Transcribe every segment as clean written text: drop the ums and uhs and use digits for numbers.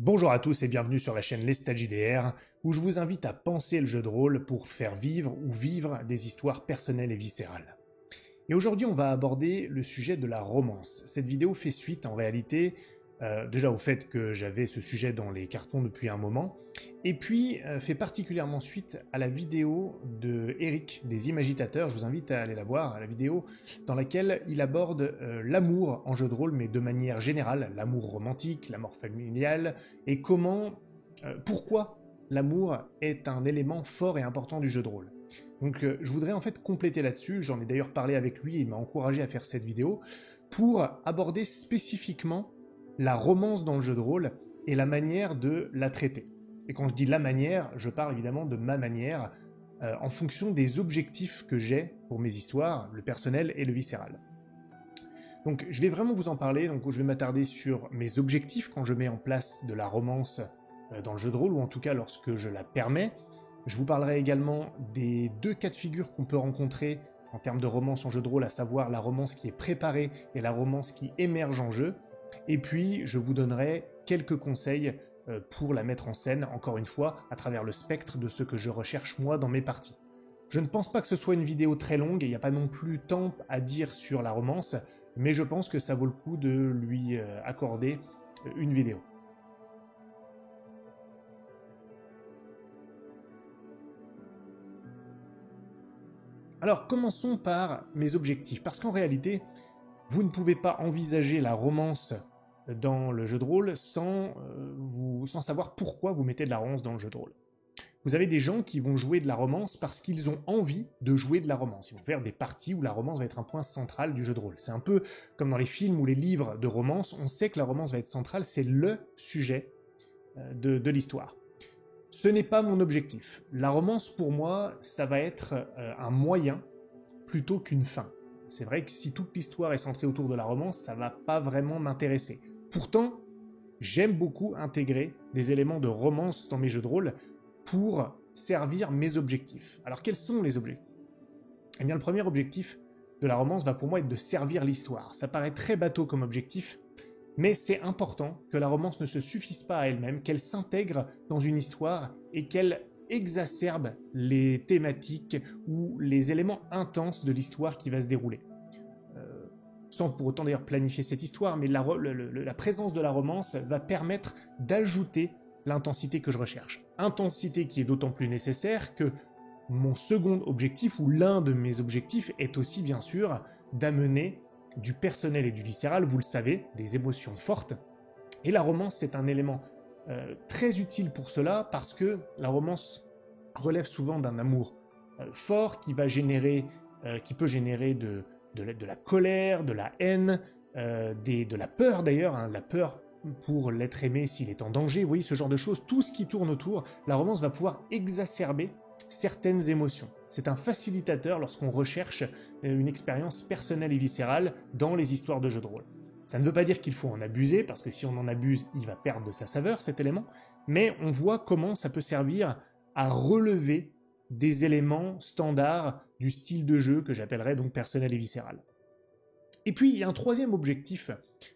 Bonjour à tous et bienvenue sur la chaîne Les Stagiaires, où je vous invite à penser le jeu de rôle pour faire vivre ou vivre des histoires personnelles et viscérales. Et aujourd'hui on va aborder le sujet de la romance. Cette vidéo fait suite en réalité déjà au fait que j'avais ce sujet dans les cartons depuis un moment, et puis fait particulièrement suite à la vidéo de Eric des Imagitateurs. Je vous invite à aller la voir, la vidéo dans laquelle il aborde l'amour en jeu de rôle, mais de manière générale, l'amour romantique, l'amour familial, et pourquoi l'amour est un élément fort et important du jeu de rôle. Donc je voudrais en fait compléter là-dessus, j'en ai d'ailleurs parlé avec lui, il m'a encouragé à faire cette vidéo, pour aborder spécifiquement la romance dans le jeu de rôle et la manière de la traiter. Et quand je dis la manière, je parle évidemment de ma manière, en fonction des objectifs que j'ai pour mes histoires, le personnel et le viscéral. Donc je vais vraiment vous en parler, donc je vais m'attarder sur mes objectifs quand je mets en place de la romance dans le jeu de rôle, ou en tout cas lorsque je la permets. Je vous parlerai également des deux cas de figure qu'on peut rencontrer en termes de romance en jeu de rôle, à savoir la romance qui est préparée et la romance qui émerge en jeu. Et puis, je vous donnerai quelques conseils pour la mettre en scène, encore une fois, à travers le spectre de ce que je recherche moi dans mes parties. Je ne pense pas que ce soit une vidéo très longue, et il n'y a pas non plus tant à dire sur la romance, mais je pense que ça vaut le coup de lui accorder une vidéo. Alors, commençons par mes objectifs, parce qu'en réalité, vous ne pouvez pas envisager la romance dans le jeu de rôle sans savoir pourquoi vous mettez de la romance dans le jeu de rôle. Vous avez des gens qui vont jouer de la romance parce qu'ils ont envie de jouer de la romance. Ils vont faire des parties où la romance va être un point central du jeu de rôle. C'est un peu comme dans les films ou les livres de romance, on sait que la romance va être centrale, c'est le sujet de l'histoire. Ce n'est pas mon objectif. La romance, pour moi, ça va être un moyen plutôt qu'une fin. C'est vrai que si toute l'histoire est centrée autour de la romance, ça va pas vraiment m'intéresser. Pourtant, j'aime beaucoup intégrer des éléments de romance dans mes jeux de rôle pour servir mes objectifs. Alors quels sont les objectifs ? Eh bien, le premier objectif de la romance va pour moi être de servir l'histoire. Ça paraît très bateau comme objectif, mais c'est important que la romance ne se suffise pas à elle-même, qu'elle s'intègre dans une histoire et qu'elle exacerbe les thématiques ou les éléments intenses de l'histoire qui va se dérouler. Sans pour autant d'ailleurs planifier cette histoire, mais la présence de la romance va permettre d'ajouter l'intensité que je recherche. Intensité qui est d'autant plus nécessaire que mon second objectif, ou l'un de mes objectifs, est aussi bien sûr d'amener du personnel et du viscéral, vous le savez, des émotions fortes. Et la romance, c'est un élément très utile pour cela, parce que la romance relève souvent d'un amour fort qui peut générer de la colère, de la haine, de la peur d'ailleurs, hein, la peur pour l'être aimé s'il est en danger, vous voyez, ce genre de choses, tout ce qui tourne autour, la romance va pouvoir exacerber certaines émotions. C'est un facilitateur lorsqu'on recherche une expérience personnelle et viscérale dans les histoires de jeux de rôle. Ça ne veut pas dire qu'il faut en abuser, parce que si on en abuse, il va perdre de sa saveur, cet élément, mais on voit comment ça peut servir à relever des éléments standards du style de jeu que j'appellerais donc personnel et viscéral. Et puis, il y a un troisième objectif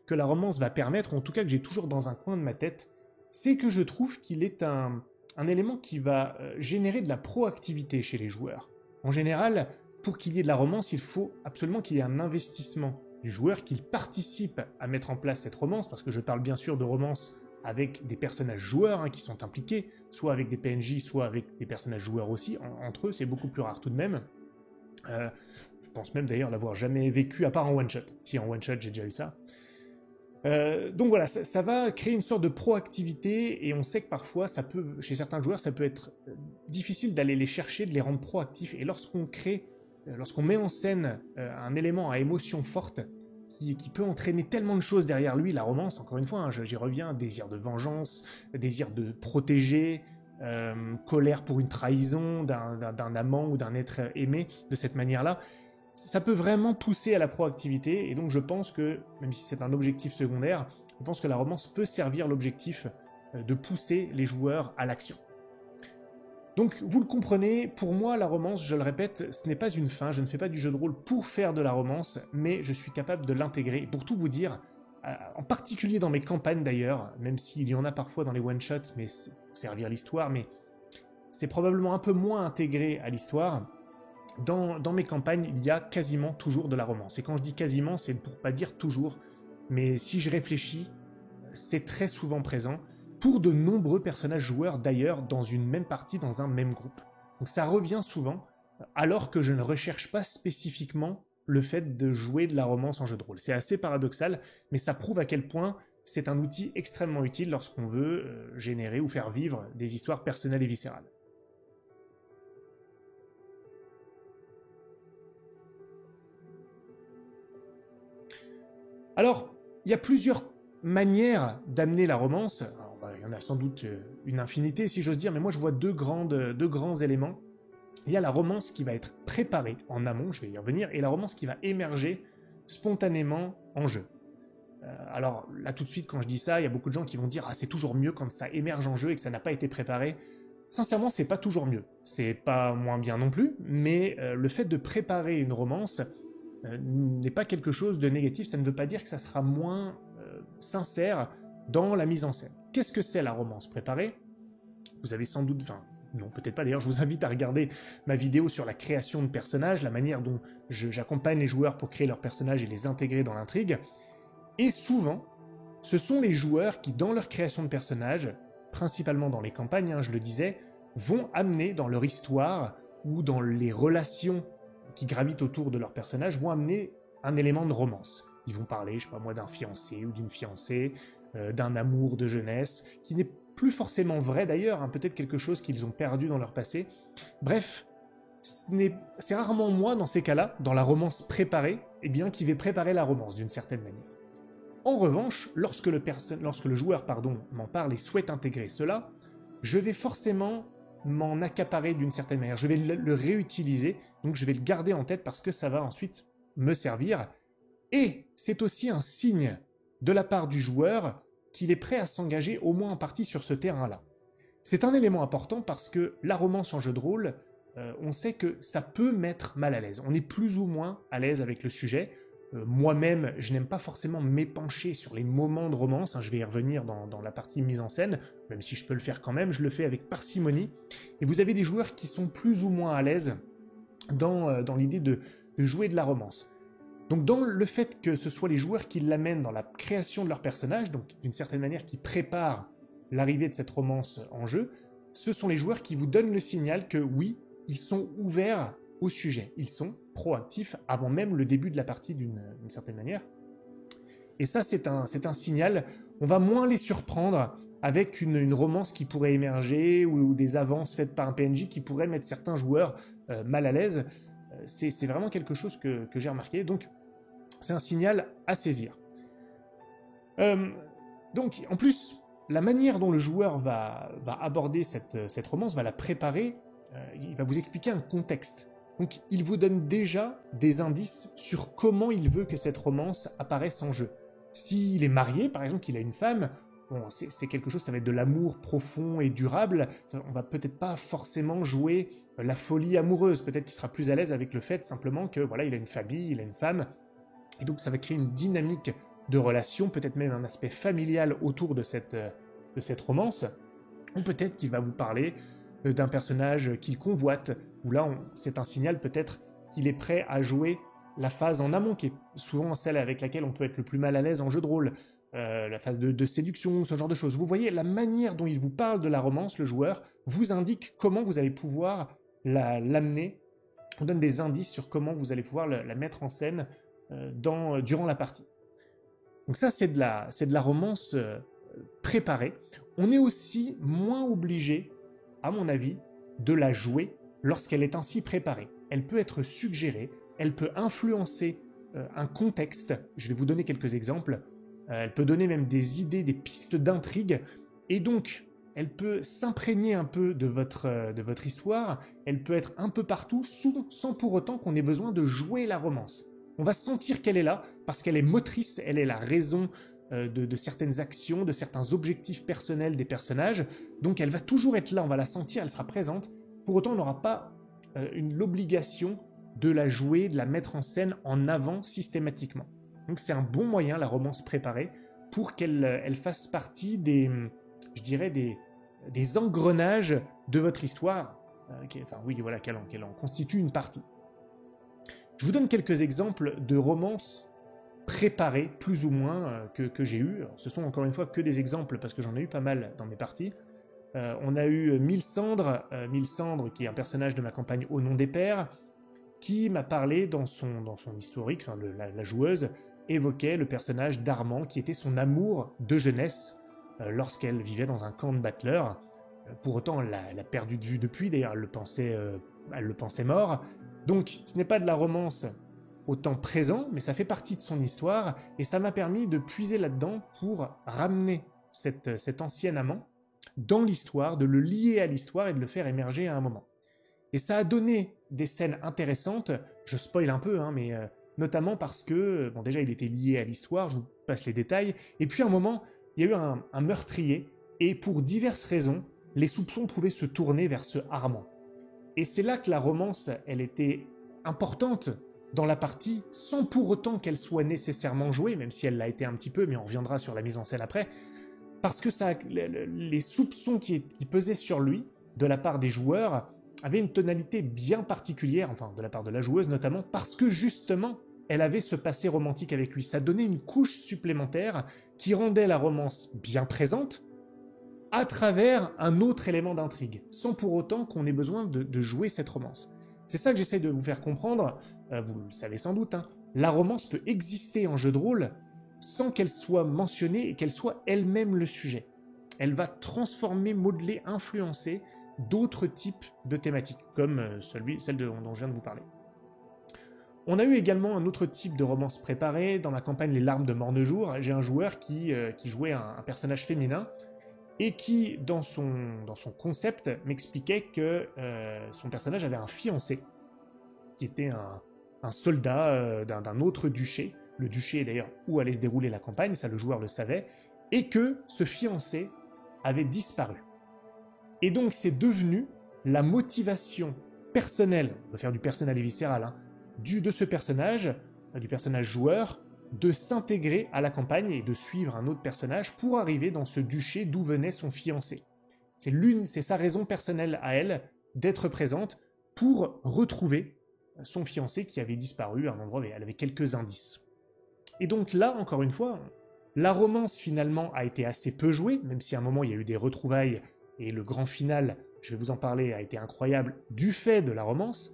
que la romance va permettre, en tout cas que j'ai toujours dans un coin de ma tête, c'est que je trouve qu'il est un élément qui va générer de la proactivité chez les joueurs. En général, pour qu'il y ait de la romance, il faut absolument qu'il y ait un investissement du joueur, qu'il participe à mettre en place cette romance, parce que je parle bien sûr de romance avec des personnages joueurs qui sont impliqués, soit avec des PNJ, soit avec des personnages joueurs aussi, entre eux, c'est beaucoup plus rare tout de même. Je pense même d'ailleurs l'avoir jamais vécu, à part en one-shot. Si, en one-shot, j'ai déjà eu ça. Donc voilà, ça va créer une sorte de proactivité, et on sait que parfois, chez certains joueurs, ça peut être difficile d'aller les chercher, de les rendre proactifs, et lorsqu'on met en scène un élément à émotion forte, qui peut entraîner tellement de choses derrière lui, la romance, encore une fois, j'y reviens, désir de vengeance, désir de protéger, colère pour une trahison d'un amant ou d'un être aimé, de cette manière-là, ça peut vraiment pousser à la proactivité, et donc je pense que, même si c'est un objectif secondaire, je pense que la romance peut servir l'objectif de pousser les joueurs à l'action. Donc, vous le comprenez, pour moi, la romance, je le répète, ce n'est pas une fin, je ne fais pas du jeu de rôle pour faire de la romance, mais je suis capable de l'intégrer. Et pour tout vous dire, en particulier dans mes campagnes d'ailleurs, même s'il y en a parfois dans les one-shots, mais pour servir l'histoire, mais c'est probablement un peu moins intégré à l'histoire. Dans mes campagnes, il y a quasiment toujours de la romance. Et quand je dis quasiment, c'est pour pas dire toujours, mais si je réfléchis, c'est très souvent présent, pour de nombreux personnages joueurs d'ailleurs, dans une même partie, dans un même groupe. Donc ça revient souvent, alors que je ne recherche pas spécifiquement le fait de jouer de la romance en jeu de rôle. C'est assez paradoxal, mais ça prouve à quel point c'est un outil extrêmement utile lorsqu'on veut générer ou faire vivre des histoires personnelles et viscérales. Alors, il y a plusieurs manières d'amener la romance. Alors, il y en a sans doute une infinité, si j'ose dire, mais moi je vois deux grands éléments. Il y a la romance qui va être préparée en amont, je vais y revenir, et la romance qui va émerger spontanément en jeu. Alors là tout de suite quand je dis ça, il y a beaucoup de gens qui vont dire « Ah, c'est toujours mieux quand ça émerge en jeu et que ça n'a pas été préparé ». Sincèrement, c'est pas toujours mieux. C'est pas moins bien non plus, mais le fait de préparer une romance n'est pas quelque chose de négatif, ça ne veut pas dire que ça sera moins sincère dans la mise en scène. Qu'est-ce que c'est la romance préparée? Vous avez sans doute... non, peut-être pas d'ailleurs, je vous invite à regarder ma vidéo sur la création de personnages, la manière dont j'accompagne les joueurs pour créer leurs personnages et les intégrer dans l'intrigue. Et souvent, ce sont les joueurs qui, dans leur création de personnages, principalement dans les campagnes, je le disais, vont amener dans leur histoire ou dans les relations qui gravitent autour de leur personnage, vont amener un élément de romance. Ils vont parler, je sais pas moi, d'un fiancé ou d'une fiancée, d'un amour de jeunesse, qui n'est plus forcément vrai d'ailleurs, peut-être quelque chose qu'ils ont perdu dans leur passé. Bref, c'est rarement moi, dans ces cas-là, dans la romance préparée, qui vais préparer la romance d'une certaine manière. En revanche, lorsque le joueur m'en parle et souhaite intégrer cela, je vais forcément m'en accaparer d'une certaine manière. Je vais le réutiliser, donc je vais le garder en tête parce que ça va ensuite me servir. Et c'est aussi un signe de la part du joueur qu'il est prêt à s'engager au moins en partie sur ce terrain-là. C'est un élément important parce que la romance en jeu de rôle, on sait que ça peut mettre mal à l'aise. On est plus ou moins à l'aise avec le sujet. Moi-même, je n'aime pas forcément m'épancher sur les moments de romance, je vais y revenir dans la partie mise en scène, même si je peux le faire quand même, je le fais avec parcimonie. Et vous avez des joueurs qui sont plus ou moins à l'aise dans l'idée de jouer de la romance. Donc dans le fait que ce soit les joueurs qui l'amènent dans la création de leur personnage, donc d'une certaine manière qui préparent l'arrivée de cette romance en jeu, ce sont les joueurs qui vous donnent le signal que oui, ils sont ouverts au sujet, ils sont proactifs avant même le début de la partie d'une certaine manière. Et ça c'est un signal, on va moins les surprendre avec une romance qui pourrait émerger ou des avances faites par un PNJ qui pourraient mettre certains joueurs mal à l'aise. C'est vraiment quelque chose que j'ai remarqué, donc c'est un signal à saisir. Donc, en plus, la manière dont le joueur va aborder cette romance, va la préparer, il va vous expliquer un contexte. Donc, il vous donne déjà des indices sur comment il veut que cette romance apparaisse en jeu. S'il est marié, par exemple, qu'il a une femme, bon, c'est quelque chose, ça va être de l'amour profond et durable, on va peut-être pas forcément jouer la folie amoureuse, peut-être qu'il sera plus à l'aise avec le fait simplement que voilà, il a une famille, il a une femme, et donc ça va créer une dynamique de relation, peut-être même un aspect familial autour de cette romance, ou peut-être qu'il va vous parler d'un personnage qu'il convoite, où là c'est un signal peut-être qu'il est prêt à jouer la phase en amont, qui est souvent celle avec laquelle on peut être le plus mal à l'aise en jeu de rôle, la phase de séduction, ce genre de choses. Vous voyez, la manière dont il vous parle de la romance, le joueur, vous indique comment vous allez pouvoir l'amener, on donne des indices sur comment vous allez pouvoir la mettre en scène durant la partie. Donc ça, c'est de la romance préparée. On est aussi moins obligé, à mon avis, de la jouer lorsqu'elle est ainsi préparée. Elle peut être suggérée, elle peut influencer un contexte. Je vais vous donner quelques exemples. Elle peut donner même des idées, des pistes d'intrigue, et donc elle peut s'imprégner un peu de votre histoire, elle peut être un peu partout, sans pour autant qu'on ait besoin de jouer la romance. On va sentir qu'elle est là, parce qu'elle est motrice, elle est la raison de certaines actions, de certains objectifs personnels des personnages, donc elle va toujours être là, on va la sentir, elle sera présente, pour autant on n'aura pas l'obligation de la jouer, de la mettre en scène en avant systématiquement. Donc c'est un bon moyen, la romance préparée, pour qu'elle fasse partie je dirais, des engrenages de votre histoire, qu'elle en constitue une partie. Je vous donne quelques exemples de romances préparées, plus ou moins, que j'ai eues. Ce sont encore une fois que des exemples, parce que j'en ai eu pas mal dans mes parties. On a eu Mylsandre, qui est un personnage de ma campagne Au nom des pères, qui m'a parlé dans son historique, enfin, la joueuse évoquait le personnage d'Armand, qui était son amour de jeunesse lorsqu'elle vivait dans un camp de battleurs. Pour autant, elle l'a perdu de vue depuis, d'ailleurs, elle le pensait mort. Donc, ce n'est pas de la romance au temps présent, mais ça fait partie de son histoire, et ça m'a permis de puiser là-dedans pour ramener cet ancien amant dans l'histoire, de le lier à l'histoire et de le faire émerger à un moment. Et ça a donné des scènes intéressantes, je spoil un peu, mais notamment parce que, bon déjà il était lié à l'histoire, je vous passe les détails, et puis à un moment, il y a eu un meurtrier, et pour diverses raisons, les soupçons pouvaient se tourner vers ce Armand. Et c'est là que la romance, elle était importante dans la partie, sans pour autant qu'elle soit nécessairement jouée, même si elle l'a été un petit peu, mais on reviendra sur la mise en scène après, parce que les soupçons qui pesaient sur lui, de la part des joueurs, avaient une tonalité bien particulière, enfin de la part de la joueuse notamment, parce que justement, elle avait ce passé romantique avec lui. Ça donnait une couche supplémentaire qui rendait la romance bien présente, à travers un autre élément d'intrigue, sans pour autant qu'on ait besoin de jouer cette romance. C'est ça que j'essaie de vous faire comprendre, vous le savez sans doute, la romance peut exister en jeu de rôle sans qu'elle soit mentionnée et qu'elle soit elle-même le sujet. Elle va transformer, modeler, influencer d'autres types de thématiques, comme celle dont je viens de vous parler. On a eu également un autre type de romance préparée. Dans ma campagne Les Larmes de Mornejour, j'ai un joueur qui jouait un personnage féminin et qui, dans son concept, m'expliquait que son personnage avait un fiancé, qui était un soldat d'un autre duché. Le duché est d'ailleurs où allait se dérouler la campagne, ça le joueur le savait, et que ce fiancé avait disparu. Et donc c'est devenu la motivation personnelle, on va faire du personnel et viscéral, de ce personnage, du personnage joueur, de s'intégrer à la campagne et de suivre un autre personnage pour arriver dans ce duché d'où venait son fiancé. C'est sa raison personnelle à elle d'être présente pour retrouver son fiancé qui avait disparu à un endroit où elle avait quelques indices. Et donc là, encore une fois, la romance finalement a été assez peu jouée, même si à un moment il y a eu des retrouvailles et le grand final, je vais vous en parler, a été incroyable du fait de la romance,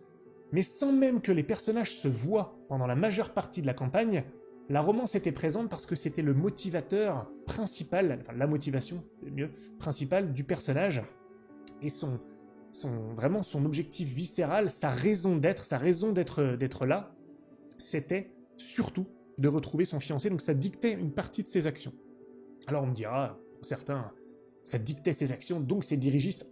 mais sans même que les personnages se voient pendant la majeure partie de la campagne, la romance était présente parce que c'était le motivateur principal, enfin la motivation, mieux, principale du personnage, et vraiment son objectif viscéral, sa raison d'être là, c'était surtout de retrouver son fiancé, donc ça dictait une partie de ses actions. Alors on me dira, pour certains, ça dictait ses actions, donc c'est dirigiste.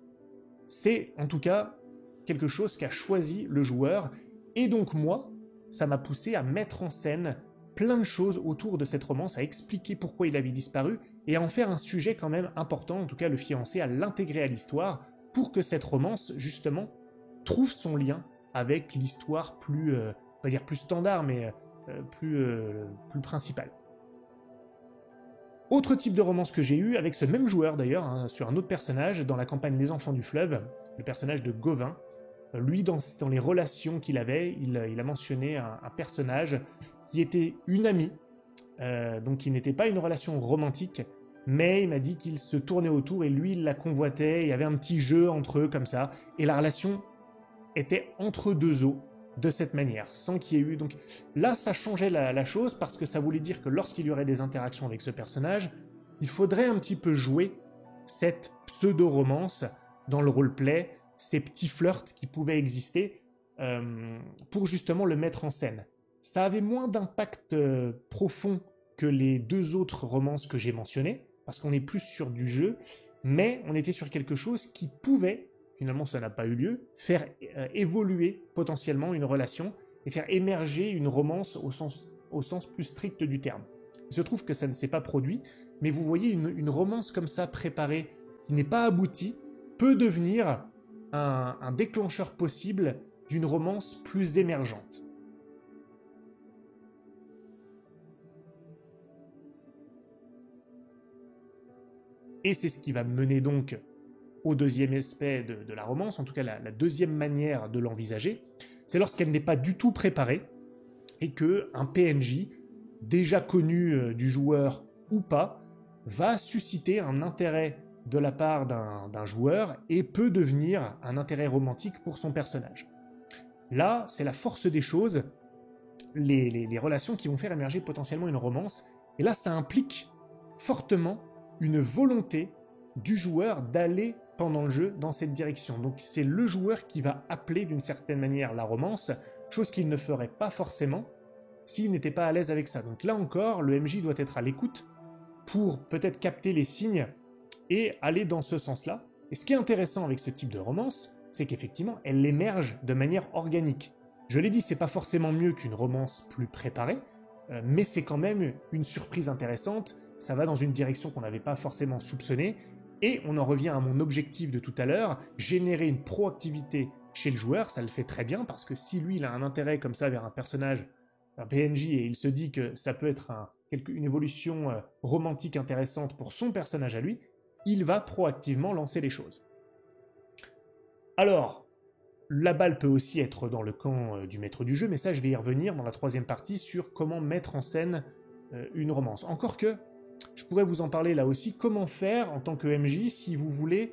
C'est en tout cas quelque chose qu'a choisi le joueur, et donc moi, ça m'a poussé à mettre en scène plein de choses autour de cette romance, à expliquer pourquoi il avait disparu, et à en faire un sujet quand même important, en tout cas le fiancé, à l'intégrer à l'histoire, pour que cette romance, justement, trouve son lien avec l'histoire plus, on va dire plus standard, mais plus principale. Autre type de romance que j'ai eu, avec ce même joueur d'ailleurs, sur un autre personnage, dans la campagne Les Enfants du Fleuve, le personnage de Gauvin. Lui, dans les relations qu'il avait, il a mentionné un personnage qui était une amie, donc qui n'était pas une relation romantique, mais il m'a dit qu'il se tournait autour et lui, il la convoitait, il y avait un petit jeu entre eux comme ça, et la relation était entre deux eaux, de cette manière, sans qu'il y ait eu... Donc là, ça changeait la chose, parce que ça voulait dire que lorsqu'il y aurait des interactions avec ce personnage, il faudrait un petit peu jouer cette pseudo-romance dans le roleplay, ces petits flirts qui pouvaient exister, pour justement le mettre en scène. Ça avait moins d'impact profond que les deux autres romances que j'ai mentionnées, parce qu'on est plus sur du jeu, mais on était sur quelque chose qui pouvait, finalement ça n'a pas eu lieu, faire évoluer potentiellement une relation et faire émerger une romance au sens plus strict du terme. Il se trouve que ça ne s'est pas produit, mais vous voyez, une romance comme ça préparée, qui n'est pas aboutie, peut devenir un déclencheur possible d'une romance plus émergente. Et c'est ce qui va mener donc au deuxième aspect de la romance, en tout cas la deuxième manière de l'envisager, c'est lorsqu'elle n'est pas du tout préparée et qu'un PNJ, déjà connu du joueur ou pas, va susciter un intérêt de la part d'un joueur et peut devenir un intérêt romantique pour son personnage. Là, c'est la force des choses, les relations qui vont faire émerger potentiellement une romance, et là, ça implique fortement une volonté du joueur d'aller pendant le jeu dans cette direction. Donc c'est le joueur qui va appeler d'une certaine manière la romance, chose qu'il ne ferait pas forcément s'il n'était pas à l'aise avec ça. Donc là encore, le MJ doit être à l'écoute pour peut-être capter les signes et aller dans ce sens-là. Et ce qui est intéressant avec ce type de romance, c'est qu'effectivement, elle émerge de manière organique. Je l'ai dit, c'est pas forcément mieux qu'une romance plus préparée, mais c'est quand même une surprise intéressante, ça va dans une direction qu'on n'avait pas forcément soupçonnée, et on en revient à mon objectif de tout à l'heure, générer une proactivité chez le joueur, ça le fait très bien, parce que si lui, il a un intérêt comme ça vers un personnage, un PNJ, et il se dit que ça peut être une évolution romantique intéressante pour son personnage à lui, il va proactivement lancer les choses. Alors, la balle peut aussi être dans le camp du maître du jeu, mais ça je vais y revenir dans la troisième partie sur comment mettre en scène une romance. Encore que, je pourrais vous en parler là aussi, comment faire en tant que MJ si vous voulez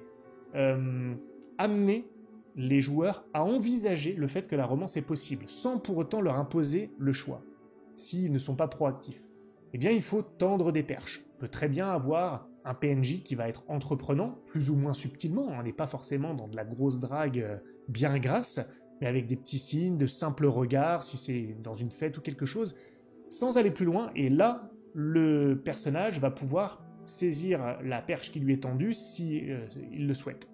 amener les joueurs à envisager le fait que la romance est possible, sans pour autant leur imposer le choix, s'ils ne sont pas proactifs. Eh bien, il faut tendre des perches. On peut très bien avoir un PNJ qui va être entreprenant, plus ou moins subtilement, on n'est pas forcément dans de la grosse drague bien grasse, mais avec des petits signes, de simples regards, si c'est dans une fête ou quelque chose, sans aller plus loin, et là, le personnage va pouvoir saisir la perche qui lui est tendue si il le souhaite.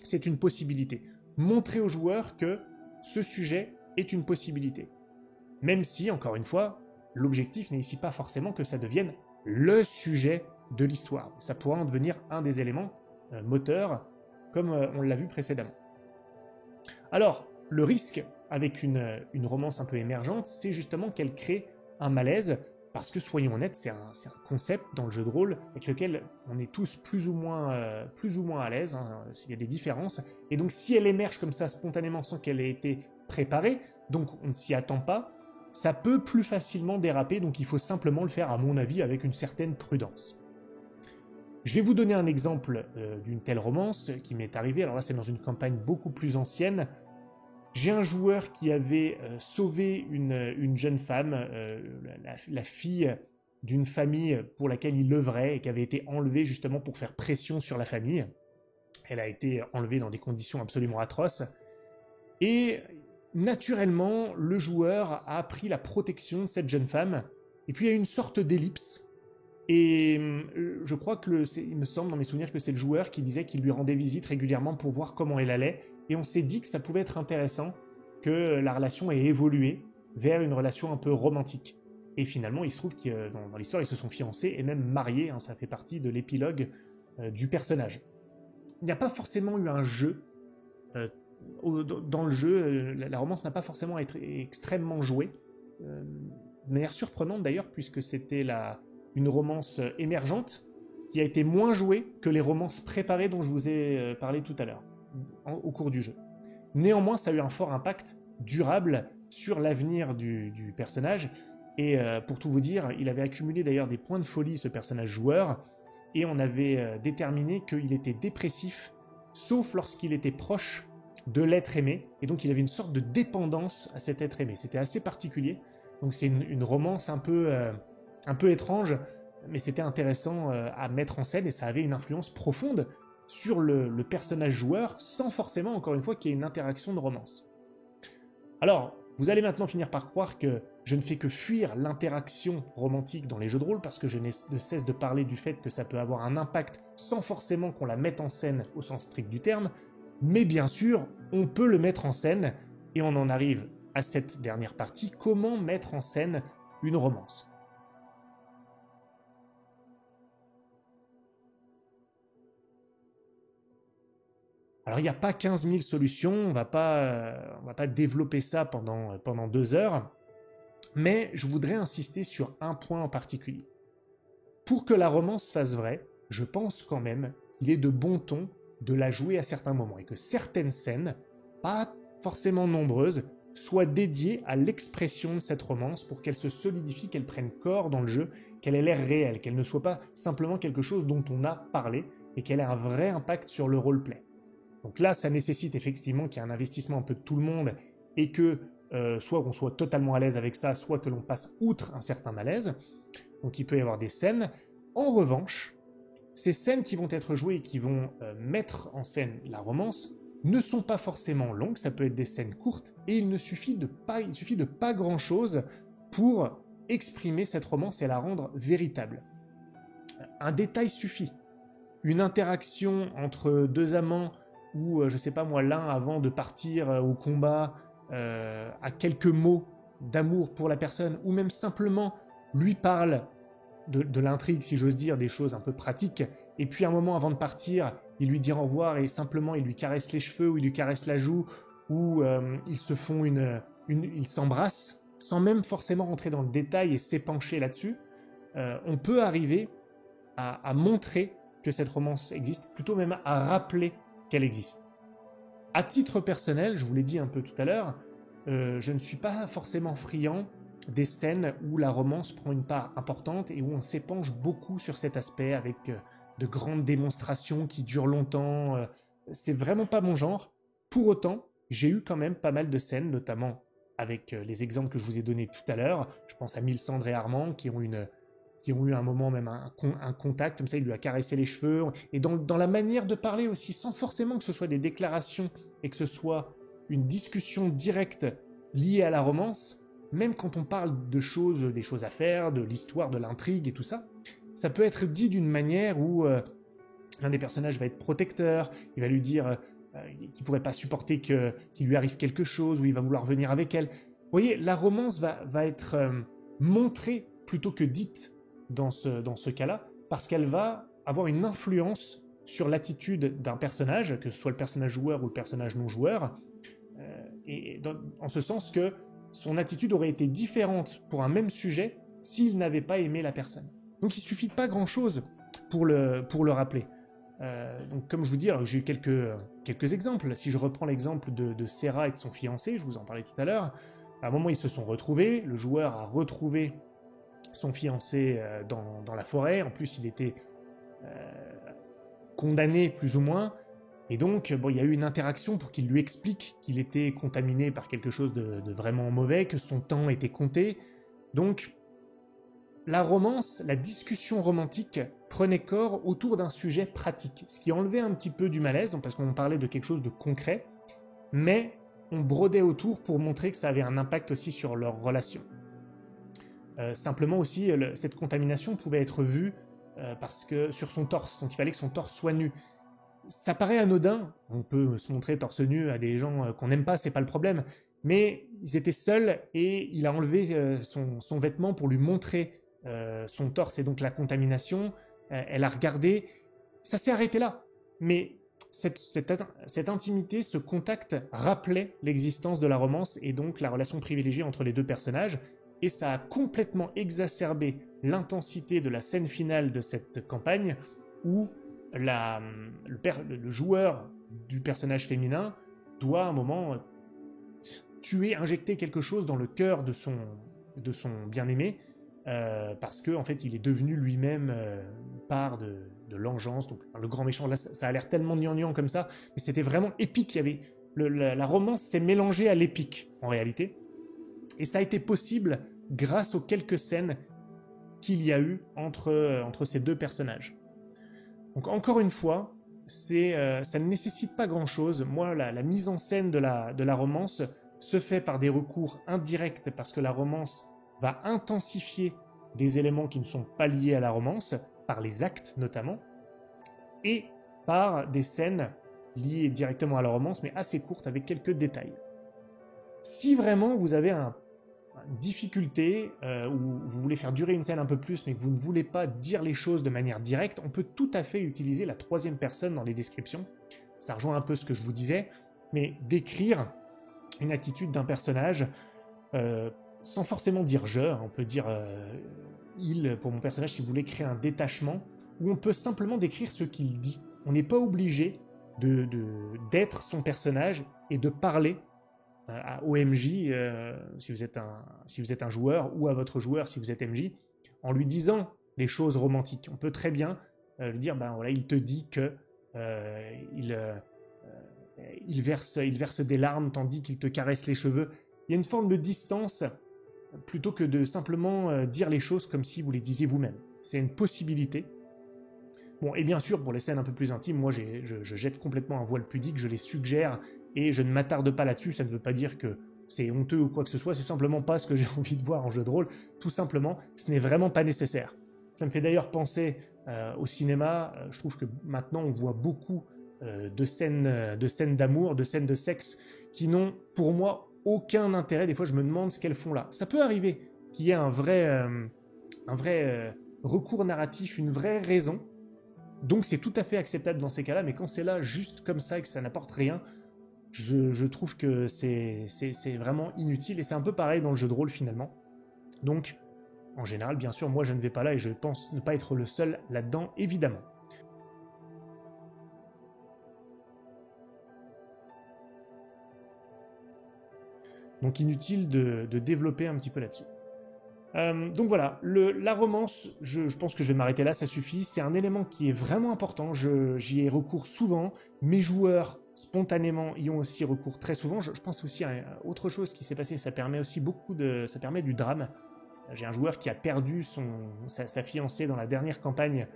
C'est une possibilité. Montrer aux joueurs que ce sujet est une possibilité. Même si, encore une fois, l'objectif n'est ici pas forcément que ça devienne le sujet de l'histoire. Ça pourra en devenir un des éléments moteurs, comme on l'a vu précédemment. Alors, le risque avec une romance un peu émergente, c'est justement qu'elle crée un malaise, parce que, soyons honnêtes, c'est un concept dans le jeu de rôle avec lequel on est tous plus ou moins à l'aise, hein, il y a des différences, et donc si elle émerge comme ça spontanément sans qu'elle ait été préparée, donc on ne s'y attend pas, ça peut plus facilement déraper, donc il faut simplement le faire, à mon avis, avec une certaine prudence. Je vais vous donner un exemple d'une telle romance qui m'est arrivée, alors là c'est dans une campagne beaucoup plus ancienne. J'ai un joueur qui avait sauvé une jeune femme, la fille d'une famille pour laquelle il œuvrait et qui avait été enlevée justement pour faire pression sur la famille. Elle a été enlevée dans des conditions absolument atroces. Et naturellement, le joueur a pris la protection de cette jeune femme. Et puis il y a une sorte d'ellipse. Et je crois il me semble dans mes souvenirs que c'est le joueur qui disait qu'il lui rendait visite régulièrement pour voir comment elle allait. Et on s'est dit que ça pouvait être intéressant que la relation ait évolué vers une relation un peu romantique. Et finalement, il se trouve que dans l'histoire, ils se sont fiancés et même mariés, hein, ça fait partie de l'épilogue du personnage. Il n'y a pas forcément eu un jeu. Dans le jeu, la romance n'a pas forcément été extrêmement jouée. De manière surprenante d'ailleurs, puisque c'était une romance émergente qui a été moins jouée que les romances préparées dont je vous ai parlé tout à l'heure, au cours du jeu. Néanmoins, ça a eu un fort impact durable sur l'avenir du personnage, et pour tout vous dire, il avait accumulé d'ailleurs des points de folie, ce personnage joueur, et on avait déterminé qu'il était dépressif, sauf lorsqu'il était proche de l'être aimé, et donc il avait une sorte de dépendance à cet être aimé. C'était assez particulier, donc c'est une romance un peu étrange, mais c'était intéressant à mettre en scène, et ça avait une influence profonde sur le personnage joueur, sans forcément, encore une fois, qu'il y ait une interaction de romance. Alors, vous allez maintenant finir par croire que je ne fais que fuir l'interaction romantique dans les jeux de rôle, parce que je n'ai de cesse de parler du fait que ça peut avoir un impact sans forcément qu'on la mette en scène au sens strict du terme, mais bien sûr, on peut le mettre en scène, et on en arrive à cette dernière partie, comment mettre en scène une romance. Alors, il n'y a pas 15 000 solutions, on va pas développer ça pendant 2 heures, mais je voudrais insister sur un point en particulier. Pour que la romance fasse vraie, je pense quand même qu'il est de bon ton de la jouer à certains moments et que certaines scènes, pas forcément nombreuses, soient dédiées à l'expression de cette romance pour qu'elle se solidifie, qu'elle prenne corps dans le jeu, qu'elle ait l'air réelle, qu'elle ne soit pas simplement quelque chose dont on a parlé et qu'elle ait un vrai impact sur le roleplay. Donc là, ça nécessite effectivement qu'il y ait un investissement un peu de tout le monde et que soit qu'on soit totalement à l'aise avec ça, soit que l'on passe outre un certain malaise. Donc il peut y avoir des scènes. En revanche, ces scènes qui vont être jouées et qui vont mettre en scène la romance ne sont pas forcément longues, ça peut être des scènes courtes, et il suffit de pas grand-chose pour exprimer cette romance et la rendre véritable. Un détail suffit. Une interaction entre deux amants où, je sais pas moi, l'un avant de partir au combat a quelques mots d'amour pour la personne, ou même simplement lui parle de l'intrigue, si j'ose dire, des choses un peu pratiques, et puis un moment avant de partir, il lui dit au revoir et simplement il lui caresse les cheveux, ou il lui caresse la joue, ou ils se font ils s'embrassent, sans même forcément rentrer dans le détail et s'épancher là-dessus, on peut arriver à montrer que cette romance existe, plutôt même à rappeler qu'elle existe. À titre personnel, je vous l'ai dit un peu tout à l'heure, je ne suis pas forcément friand des scènes où la romance prend une part importante et où on s'épanche beaucoup sur cet aspect avec de grandes démonstrations qui durent longtemps. C'est vraiment pas mon genre. Pour autant, j'ai eu quand même pas mal de scènes, notamment avec les exemples que je vous ai donnés tout à l'heure. Je pense à Mylsandre et Armand qui ont eu un moment, même un contact, comme ça il lui a caressé les cheveux, et dans la manière de parler aussi, sans forcément que ce soit des déclarations et que ce soit une discussion directe liée à la romance, même quand on parle de choses, des choses à faire, de l'histoire, de l'intrigue et tout ça, ça peut être dit d'une manière où l'un des personnages va être protecteur, il va lui dire qu'il pourrait pas supporter qu'il lui arrive quelque chose, ou il va vouloir venir avec elle. Vous voyez, la romance va être montrée plutôt que dite dans ce cas-là, parce qu'elle va avoir une influence sur l'attitude d'un personnage, que ce soit le personnage joueur ou le personnage non joueur, en ce sens que son attitude aurait été différente pour un même sujet s'il n'avait pas aimé la personne. Donc il suffit de pas grand-chose pour le rappeler. Donc comme je vous dis, alors j'ai eu quelques exemples. Si je reprends l'exemple de Serra et de son fiancé, je vous en parlais tout à l'heure, à un moment ils se sont retrouvés, le joueur a retrouvé son fiancé dans la forêt, en plus il était condamné plus ou moins, et donc bon, il y a eu une interaction pour qu'il lui explique qu'il était contaminé par quelque chose de vraiment mauvais, que son temps était compté. Donc la romance, la discussion romantique prenait corps autour d'un sujet pratique, ce qui enlevait un petit peu du malaise, donc parce qu'on parlait de quelque chose de concret, mais on brodait autour pour montrer que ça avait un impact aussi sur leur relation. Simplement aussi, cette contamination pouvait être vue parce que sur son torse, donc il fallait que son torse soit nu. Ça paraît anodin, on peut se montrer torse nu à des gens qu'on n'aime pas, c'est pas le problème, mais ils étaient seuls et il a enlevé son vêtement pour lui montrer son torse et donc la contamination. Elle a regardé, ça s'est arrêté là, mais cette intimité, ce contact rappelait l'existence de la romance et donc la relation privilégiée entre les deux personnages, et ça a complètement exacerbé l'intensité de la scène finale de cette campagne où le joueur du personnage féminin doit à un moment tuer, injecter quelque chose dans le cœur de son bien-aimé parce que en fait il est devenu lui-même part de l'engeance, donc le grand méchant. Là ça a l'air tellement gnangnan comme ça, mais c'était vraiment épique. Il y avait la romance s'est mélangée à l'épique en réalité, et ça a été possible grâce aux quelques scènes qu'il y a eu entre ces deux personnages. Donc encore une fois, ça ne nécessite pas grand-chose. Moi, la mise en scène de la romance se fait par des recours indirects, parce que la romance va intensifier des éléments qui ne sont pas liés à la romance, par les actes notamment, et par des scènes liées directement à la romance, mais assez courtes, avec quelques détails. Si vraiment vous avez une difficulté, ou vous voulez faire durer une scène un peu plus, mais que vous ne voulez pas dire les choses de manière directe, on peut tout à fait utiliser la troisième personne dans les descriptions. Ça rejoint un peu ce que je vous disais, mais décrire une attitude d'un personnage sans forcément dire je, on peut dire il pour mon personnage si vous voulez créer un détachement, où on peut simplement décrire ce qu'il dit. On n'est pas obligé d'être son personnage et de parler au MJ si vous êtes un joueur, ou à votre joueur si vous êtes MJ, en lui disant les choses romantiques. On peut très bien lui dire, ben voilà, il te dit que il verse des larmes tandis qu'il te caresse les cheveux. Il y a une forme de distance plutôt que de simplement dire les choses comme si vous les disiez vous-même. C'est une possibilité. Bon, et bien sûr, pour les scènes un peu plus intimes, moi je jette complètement un voile pudique, je les suggère et je ne m'attarde pas là-dessus. Ça ne veut pas dire que c'est honteux ou quoi que ce soit, c'est simplement pas ce que j'ai envie de voir en jeu de rôle. Tout simplement, ce n'est vraiment pas nécessaire. Ça me fait d'ailleurs penser au cinéma. Je trouve que maintenant on voit beaucoup de scènes d'amour, de scènes de sexe qui n'ont pour moi aucun intérêt. Des fois je me demande ce qu'elles font là. Ça peut arriver qu'il y ait un vrai recours narratif, une vraie raison. Donc c'est tout à fait acceptable dans ces cas-là, mais quand c'est là juste comme ça et que ça n'apporte rien, je trouve que c'est vraiment inutile, et c'est un peu pareil dans le jeu de rôle finalement. Donc, en général, bien sûr, moi je ne vais pas là, et je pense ne pas être le seul là-dedans, évidemment. Donc inutile de développer un petit peu là-dessus. Donc voilà, la romance, je pense que je vais m'arrêter là, ça suffit. C'est un élément qui est vraiment important, j'y ai recours souvent. Mes joueurs, spontanément, y ont aussi recours très souvent. Je pense aussi à autre chose qui s'est passé, ça permet aussi ça permet du drame. J'ai un joueur qui a perdu sa fiancée dans la dernière campagne.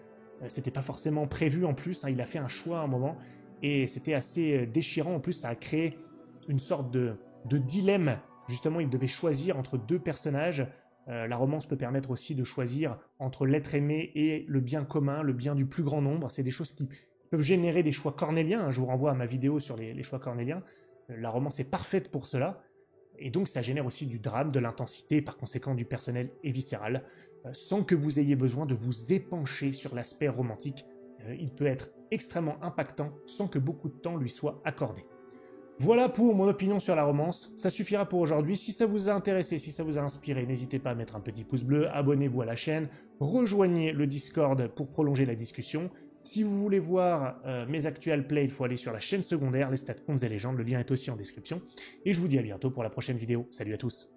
C'était pas forcément prévu en plus, hein, il a fait un choix à un moment, et c'était assez déchirant. En plus, ça a créé une sorte de dilemme. Justement, il devait choisir entre deux personnages. La romance peut permettre aussi de choisir entre l'être aimé et le bien commun, le bien du plus grand nombre. C'est des choses qui peuvent générer des choix cornéliens. Je vous renvoie à ma vidéo sur les choix cornéliens. La romance est parfaite pour cela. Et donc ça génère aussi du drame, de l'intensité, par conséquent du personnel et viscéral, sans que vous ayez besoin de vous épancher sur l'aspect romantique. Il peut être extrêmement impactant sans que beaucoup de temps lui soit accordé. Voilà pour mon opinion sur la romance, ça suffira pour aujourd'hui. Si ça vous a intéressé, si ça vous a inspiré, n'hésitez pas à mettre un petit pouce bleu, abonnez-vous à la chaîne, rejoignez le Discord pour prolonger la discussion. Si vous voulez voir mes actuels plays, il faut aller sur la chaîne secondaire, les stats, comptes et légendes, le lien est aussi en description. Et je vous dis à bientôt pour la prochaine vidéo. Salut à tous.